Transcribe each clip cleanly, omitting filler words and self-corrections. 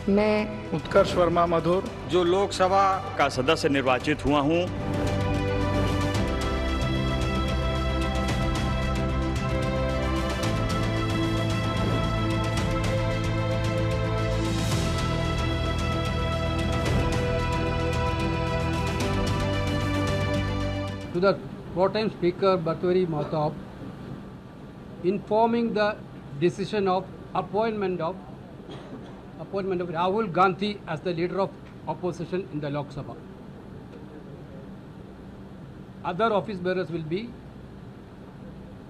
मैं उत्कर्ष वर्मा मधुर जो लोकसभा का सदस्य निर्वाचित हुआ हूं, to the pro-time Speaker Bhartwari Mahtab, informing the decision of appointment of Rahul Gandhi as the leader of opposition in the Lok Sabha. Other office bearers will be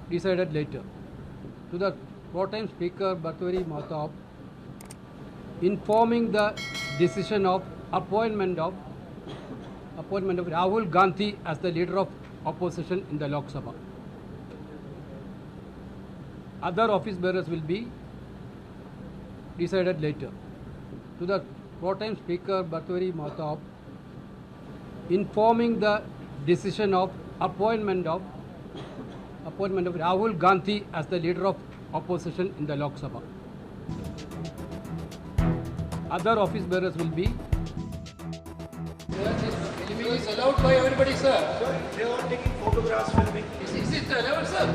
decided later. To the pro-time Speaker Bhartwari Mahtab, informing the decision of appointment of Rahul Gandhi as the leader of opposition in the Lok Sabha. Other office bearers will be decided later. To the pro-time Speaker Bhartwari Mahtab, informing the decision of appointment of Rahul Gandhi as the leader of opposition in the Lok Sabha. Other office bearers will be. Filming is allowed by everybody, sir. Sir, they are taking photographs, filming. Is it allowed, sir?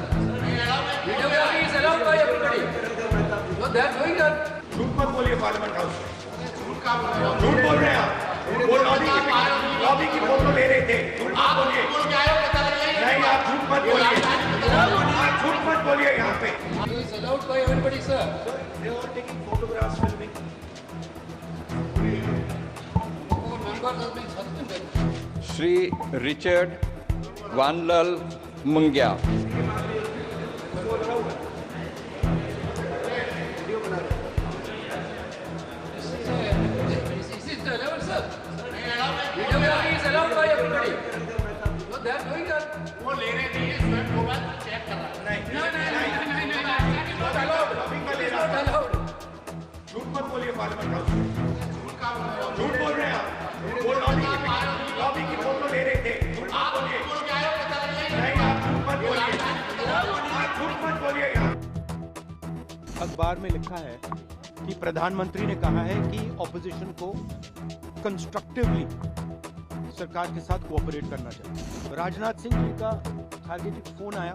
Videography is allowed by everybody. No, they are doing that. झूठ मत बोलिए parliament house में। झूठ बोल रहे हैं आप। वो लॉबी की फोटो ले रहे थे। झूठ मत बोलिए। नहीं, आप झूठ मत बोलिए। आप झूठ मत बोलिए यहाँ पे। It is allowed by everybody, sir. Sir, they are taking photographs, filming. Members have been suspended. Shri Richard Vanlalhmangaiha, Is it allowed, sir? Videography is allowed by everybody. No, they are doing that. वो ले रहे थे, ये स्वयं mobile check कर रहा है। नहीं, Not allowed. लॉबी का ले It is रहा not है। allowed. झूठ मत बोलिए पार्लियामेंट हाउस में। झूठ बोल रहे हैं आप। वो लॉबी की फोटो ले रहे थे। झूठ मत बोलिए। नहीं, आप झूठ मत बोलिए। आप झूठ मत बोलिए यहाँ। अखबार में लिखा है कि प्रधानमंत्री ने कहा है कि ऑपोजिशन को कंस्ट्रक्टिवली सरकार के साथ कोऑपरेट करना चाहिए। राजनाथ सिंह जी का खारगे जी को फोन आया,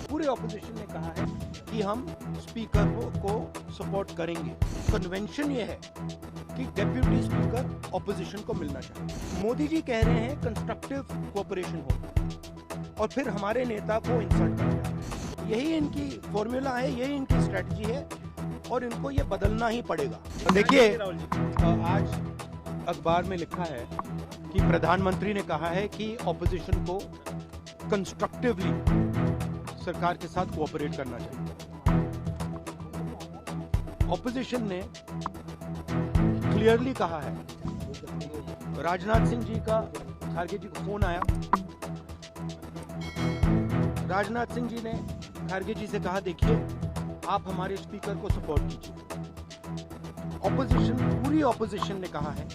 पूरे ऑपोजिशन ने कहा है कि हम स्पीकर को सपोर्ट करेंगे। कन्वेंशन ये है कि डेप्यूटी स्पीकर ऑपोजिशन को मिलना चाहिए। मोदी जी कह रहे हैं कंस्ट्रक्टिव कोऑपरेशन हो और फिर हमारे नेता को इंसल्ट कर रहे हैं। यही इनकी फॉर्मूला है, यही इनकी स्ट्रेटजी है और इनको ये बदलना ही पड़ेगा। देखिए, आज अखबार में लिखा है कि प्रधानमंत्री ने कहा है कि ऑपोजिशन को कंस्ट्रक्टिवली सरकार के साथ कोऑपरेट करना चाहिए। ऑपोजिशन ने क्लियरली कहा है। राजनाथ सिंह जी का खारगे जी को फोन आया, राजनाथ सिंह जी ने खारगे जी से कहा, देखिए आप हमारे स्पीकर को सपोर्ट कीजिए। ऑपोजिशन, पूरी ऑपोजिशन ने कहा है,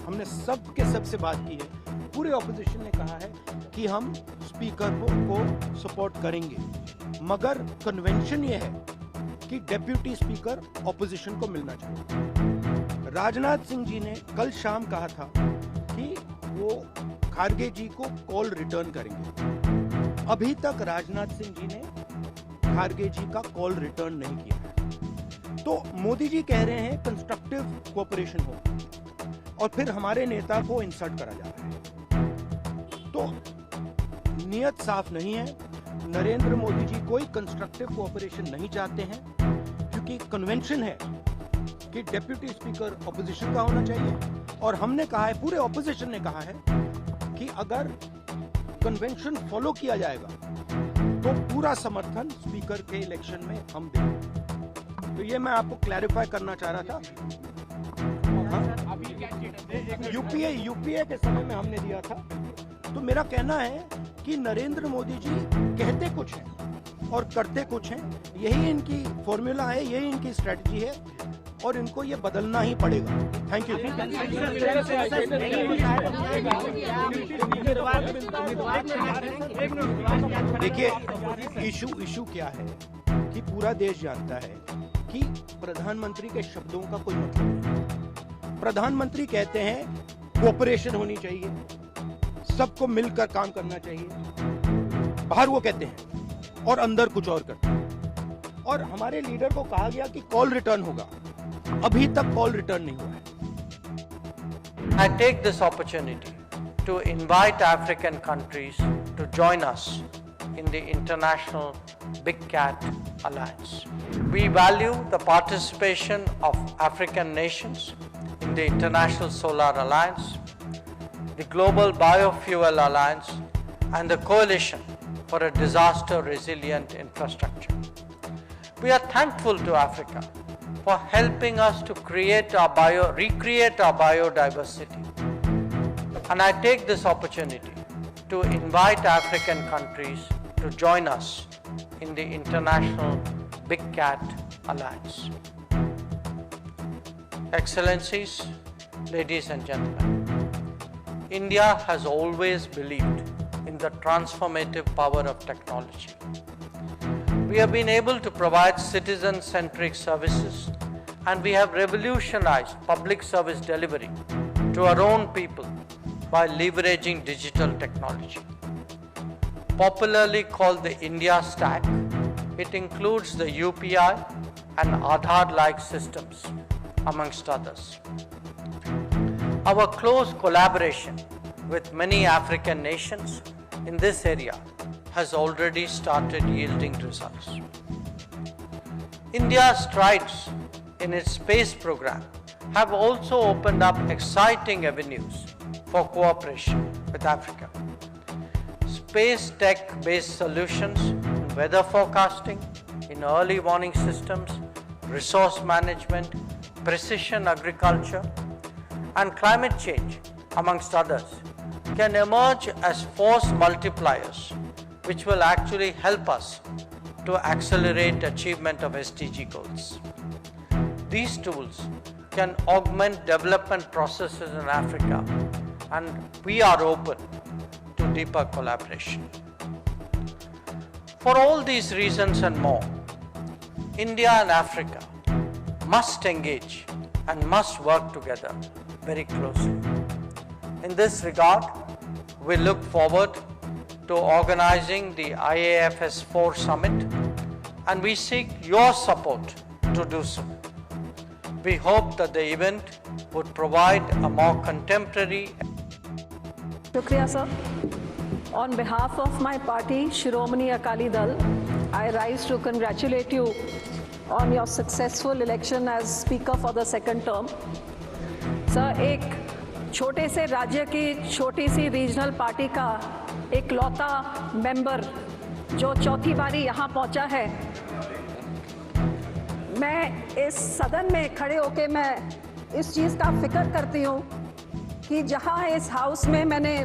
हमने सब के सब से बात की है, पूरे ऑपोजिशन ने कहा है कि हम स्पीकर को सपोर्ट करेंगे, मगर कन्वेंशन ये है कि डेप्यूटी स्पीकर ऑपोजिशन को मिलना चाहिए। राजनाथ सिंह जी ने कल शाम कहा था कि वो खारगे जी को कॉल रिटर्न करेंगे। अभी तक राजनाथ सिंह जी ने खारगे जी का कॉल रिटर्न नहीं किया है। तो मोदी जी कह रहे हैं कंस्ट्रक्टिव कोऑपरेशन हो और फिर हमारे नेता को इंसल्ट करा जा रहा है। तो नियत साफ नहीं है। नरेंद्र मोदी जी कोई कंस्ट्रक्टिव कोऑपरेशन नहीं चाहते हैं, क्योंकि कन्वेंशन है कि डेप्यूटी स्पीकर ऑपोजिशन का होना चाहिए और हमने कहा है, पूरे ऑपोजिशन ने कहा है कि अगर कन्वेंशन फॉलो किया जाएगा तो पूरा समर्थन स्पीकर के इलेक्शन में हम देंगे। तो ये मैं आपको क्लैरिफाई करना चाह रहा था। यूपीए के समय में हमने दिया था। तो मेरा कहना है कि नरेंद्र मोदी जी कहते कुछ हैं और करते कुछ हैं। यही इनकी फॉर्मूला है, यही इनकी स्ट्रेटजी है और इनको ये बदलना ही पड़ेगा। Thank you. देखिए, इशू क्या है कि पूरा देश जानता है कि प्रधानमंत्री के शब्दों का कोई मतलब नहीं। प्रधानमंत्री कहते हैं कोऑपरेशन होनी चाहिए, सबको मिलकर काम करना चाहिए, बाहर वो कहते हैं और अंदर कुछ और करते हैं। और हमारे लीडर को कहा गया कि कॉल रिटर्न होगा, अभी तक कॉल रिटर्न नहीं हुआ है। I take this opportunity to invite African countries to join us in the International Big Cat Alliance. We value the participation of African nations in the International Solar Alliance, the Global Biofuel Alliance, and the Coalition for a Disaster Resilient Infrastructure. We are thankful to Africa for helping us to recreate our biodiversity. And I take this opportunity to invite African countries to join us in the International Big Cat Alliance. Excellencies, ladies and gentlemen, India has always believed in the transformative power of technology. We have been able to provide citizen-centric services, and we have revolutionized public service delivery to our own people by leveraging digital technology. Popularly called the India Stack, it includes the UPI and Aadhaar-like systems, amongst others. Our close collaboration with many African nations in this area has already started yielding results. India's strides in its space program have also opened up exciting avenues for cooperation with Africa. Space tech-based solutions in weather forecasting, in early warning systems, resource management, precision agriculture, and climate change, amongst others, can emerge as force multipliers which will actually help us to accelerate achievement of SDG goals. These tools can augment development processes in Africa, and we are open to deeper collaboration. For all these reasons and more, India and Africa must engage and must work together very closely. In this regard, we look forward to organizing the IAFS 4 Summit, and we seek your support to do so. We hope that the event would provide a more contemporary. Shukriya, sir. On behalf of my party, Shiromani Akali Dal, I rise to congratulate you on your successful election as Speaker for the second term. Sir, एक छोटे से राज्य की छोटी सी regional party का इकलौता member जो चौथी बारी यहाँ पहुँचा है, मैं इस सदन में खड़े होकर मैं इस चीज़ का फिक्र करती हूँ कि जहाँ इस हाउस में मैंने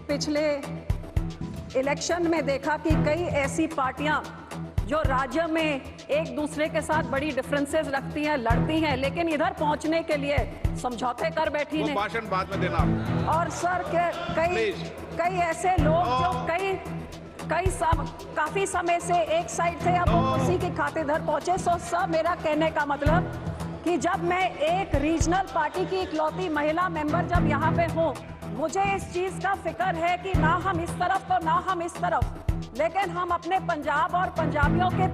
पिछले इलेक्शन में देखा कि कई ऐसी पार्टियाँ जो राज्य में एक दूसरे के साथ बड़ी डिफरेंसेस रखती हैं, लड़ती हैं, लेकिन इधर पहुंचने के लिए समझौते कर बैठी हैं। भाषण बाद में देना। और सर कई ऐसे लोग जो काफी समय से एक साइड थे, अब उसी की खातिर इधर पहुंचे। सो सर, मेरा कहने का मतलब कि जब मैं एक रीजनल पार्टी की इकलौती महिला मेंबर जब यहाँ पे हूँ, मुझे इस चीज का फिक्र है कि ना हम इस तरफ तो ना हम इस तरफ, लेकिन हम अपने पंजाब और पंजाबियों के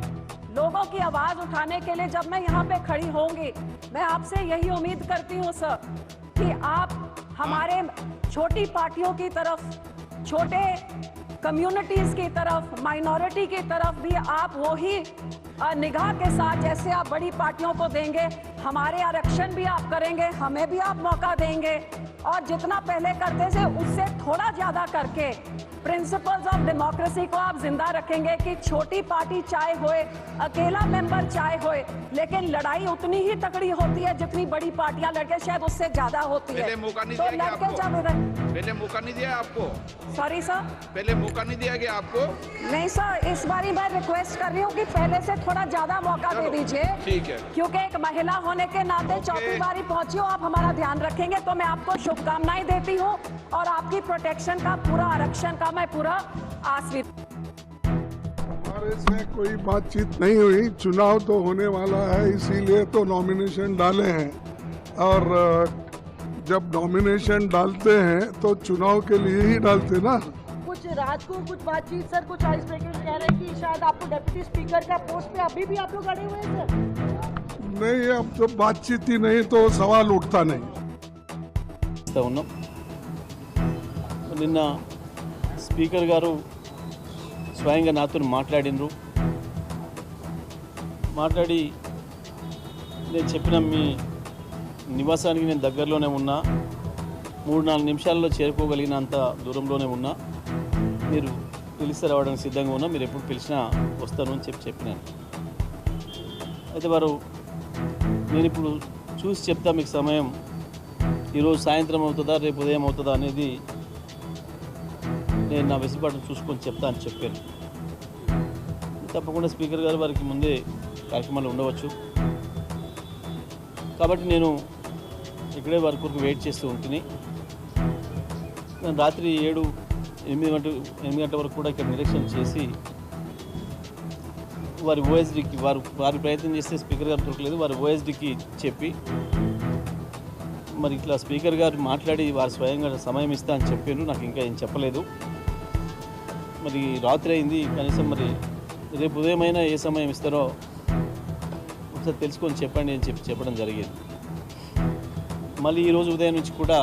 लोगों की आवाज उठाने के लिए जब मैं यहाँ पे खड़ी होंगी, मैं आपसे यही उम्मीद करती हूँ सर कि आप हमारे छोटी पार्टियों की तरफ, छोटे कम्युनिटीज की तरफ, माइनॉरिटी की तरफ भी आप वही निगाह के साथ जैसे आप बड़ी पार्टियों को देंगे, हमारे आरक्षण भी आप करेंगे, हमें भी आप मौका देंगे, और जितना पहले करते थे उससे थोड़ा ज्यादा करके प्रिंसिपल्स ऑफ डेमोक्रेसी को आप जिंदा रखेंगे कि छोटी पार्टी चाहे होए, अकेला मेंबर चाहे होए, लेकिन लड़ाई उतनी ही तगड़ी होती है जितनी बड़ी पार्टियां लड़के शायद उससे ज्यादा होती है। तो लड़के जब पहले मौका नहीं दिया आपको? सॉरी सर, पहले मौका नहीं दिया गया आपको? नहीं सर, इस बारी मैं रिक्वेस्ट कर रही हूँ कि पहले से थोड़ा ज्यादा मौका दे दीजिए। ठीक है, क्योंकि एक महिला होने के नाते चौथी बारी पहुंची हो, आप हमारा ध्यान रखेंगे तो मैं आपको शुभकामनाएं देती हूँ और आपकी प्रोटेक्शन का, पूरा आरक्षण का मैं पूरा आश्रित। और इसमें कोई बातचीत नहीं हुई, चुनाव तो होने वाला है, इसीलिए तो नॉमिनेशन डाले हैं। और जब नॉमिनेशन डालते हैं तो चुनाव के लिए ही डालते ना। कुछ रात को कुछ बातचीत सर, कुछ आइस ब्रेकर्स कह रहे हैं कि शायद आपको डिप्टी स्पीकर का पोस्ट पे अभी भी आप लोग अड़े हुए हैं सर। नहीं, अब तो बातचीत ही नहीं तो सवाल उठता नहीं। చేస్తూ ఉన్నాం. నిన్న స్పీకర్ గారు స్వయంగా నాతో మాట్లాడినరు. మాట్లాడి నేను చెప్పిన మీ నివాసానికి నేను దగ్గరలోనే ఉన్నా, 3-4 నిమిషాల్లో చేరుకోగలిగినంత దూరంలోనే ఉన్నా, మీరు పిలిస్తే రావడానికి సిద్ధంగా ఉన్నా, మీరు ఎప్పుడు పిలిచినా వస్తాను అని చెప్పినాను. అయితే వారు నేను ఇప్పుడు చూసి చెప్తా మీకు సమయం ఈరోజు సాయంత్రం అవుతుందా రేపు ఉదయం అవుతుందా అనేది నేను నా వెసులుబాటును చూసుకొని చెప్తా అని చెప్పాను. తప్పకుండా స్పీకర్ గారు వారికి ముందే కార్యక్రమాలు ఉండవచ్చు కాబట్టి నేను ఇక్కడే వారి కొరకు వెయిట్ చేస్తూ ఉంటుంది. నేను రాత్రి 7-8 గంటల వరకు కూడా ఇక్కడ నిరీక్షణ చేసి వారి ఓఎస్డీకి వారి ప్రయత్నం చేస్తే స్పీకర్ గారు దొరకలేదు, వారి ఓఎస్డీకి చెప్పి మరి ఇట్లా స్పీకర్ గారు మాట్లాడి వారు స్వయంగా సమయం ఇస్తా అని చెప్పారు. నాకు ఇంకా ఏం చెప్పలేదు. మరి రాత్రి అయింది, కనీసం మరి రేపు ఉదయమైనా ఏ సమయం ఇస్తారో ఒకసారి తెలుసుకొని చెప్పండి అని చెప్పడం జరిగింది. మళ్ళీ ఈరోజు ఉదయం నుంచి కూడా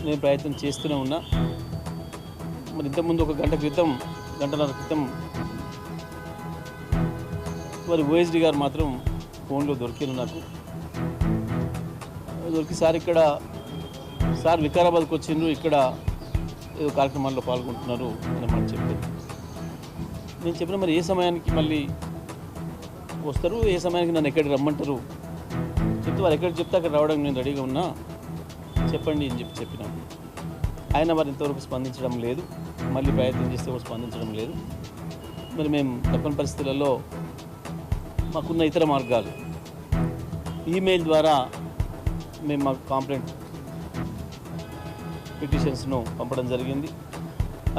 నేను ప్రయత్నం చేస్తూనే ఉన్నా. మరి ఇంతకుముందు ఒక గంటన్నర క్రితం మరి ఓఎస్డీ గారు మాత్రం ఫోన్లో దొరికిరు నాకు. దొరికి సార్ వికారాబాద్కి వచ్చిండ్రు, ఇక్కడ ఏదో కార్యక్రమాల్లో పాల్గొంటున్నారు అని మాట చెప్పారు. నేను చెప్పిన మరి ఏ సమయానికి మళ్ళీ వస్తారు, ఏ సమయానికి నన్ను ఎక్కడికి రమ్మంటారు చెప్తే వారు ఎక్కడికి చెప్తే అక్కడ రావడానికి నేను రెడీగా ఉన్నా, చెప్పండి అని చెప్పినాను. ఆయన వారు ఇంతవరకు స్పందించడం లేదు, మళ్ళీ ప్రయత్నం చేస్తే కూడా స్పందించడం లేదు. మరి మేము తప్పని పరిస్థితులలో మాకున్న ఇతర మార్గాలు ఈమెయిల్ ద్వారా మేము మా కాంప్లైంట్ పిటిషన్స్ను పంపడం జరిగింది.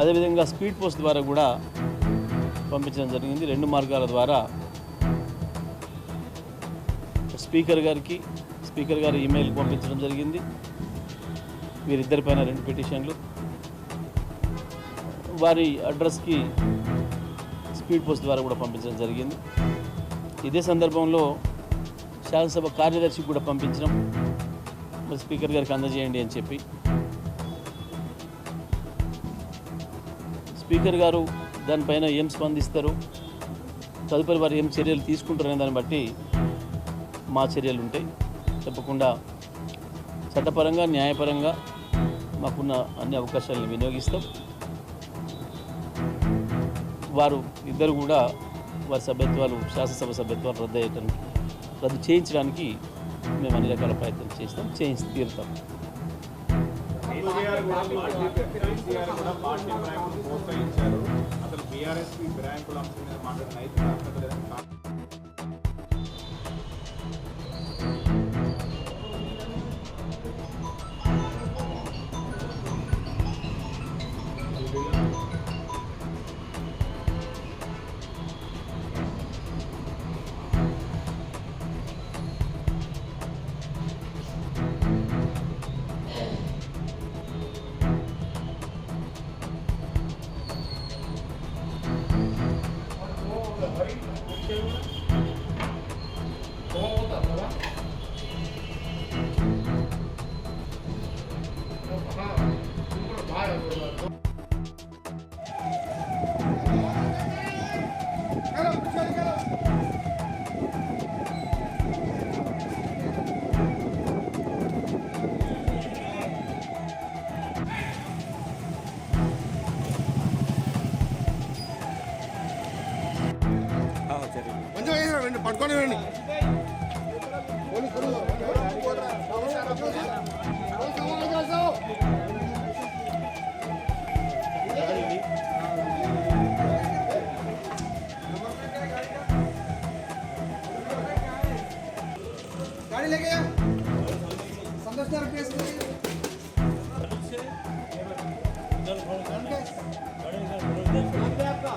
అదేవిధంగా స్పీడ్ పోస్ట్ ద్వారా కూడా పంపించడం జరిగింది. 2 మార్గాల ద్వారా స్పీకర్ గారి ఈమెయిల్కి పంపించడం జరిగింది. వీరిద్దరిపైన 2 పిటిషన్లు, వారి అడ్రస్కి స్పీడ్ పోస్ట్ ద్వారా కూడా పంపించడం జరిగింది. ఇదే సందర్భంలో శాసనసభ కార్యదర్శికి కూడా పంపించడం, మరి స్పీకర్ గారికి అందజేయండి అని చెప్పి. స్పీకర్ గారు దానిపైన ఏం స్పందిస్తారు, తదుపరి వారు ఏం చర్యలు తీసుకుంటారనే దాన్ని బట్టి మా చర్యలు ఉంటాయి. తప్పకుండా చట్టపరంగా న్యాయపరంగా మాకున్న అన్ని అవకాశాలను వినియోగిస్తాం. వారు ఇద్దరు కూడా వారి సభ్యత్వాలు, శాసనసభ సభ్యత్వాలు రద్దు చేయించడానికి మేము అన్ని రకాల ప్రయత్నం చేయించి తీరుతాం. పట్టుకొని రండి. गाड़ी लेके आ, समझदार केस आपका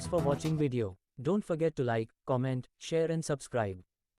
Thanks for watching video. Don't forget to like, comment, share and subscribe.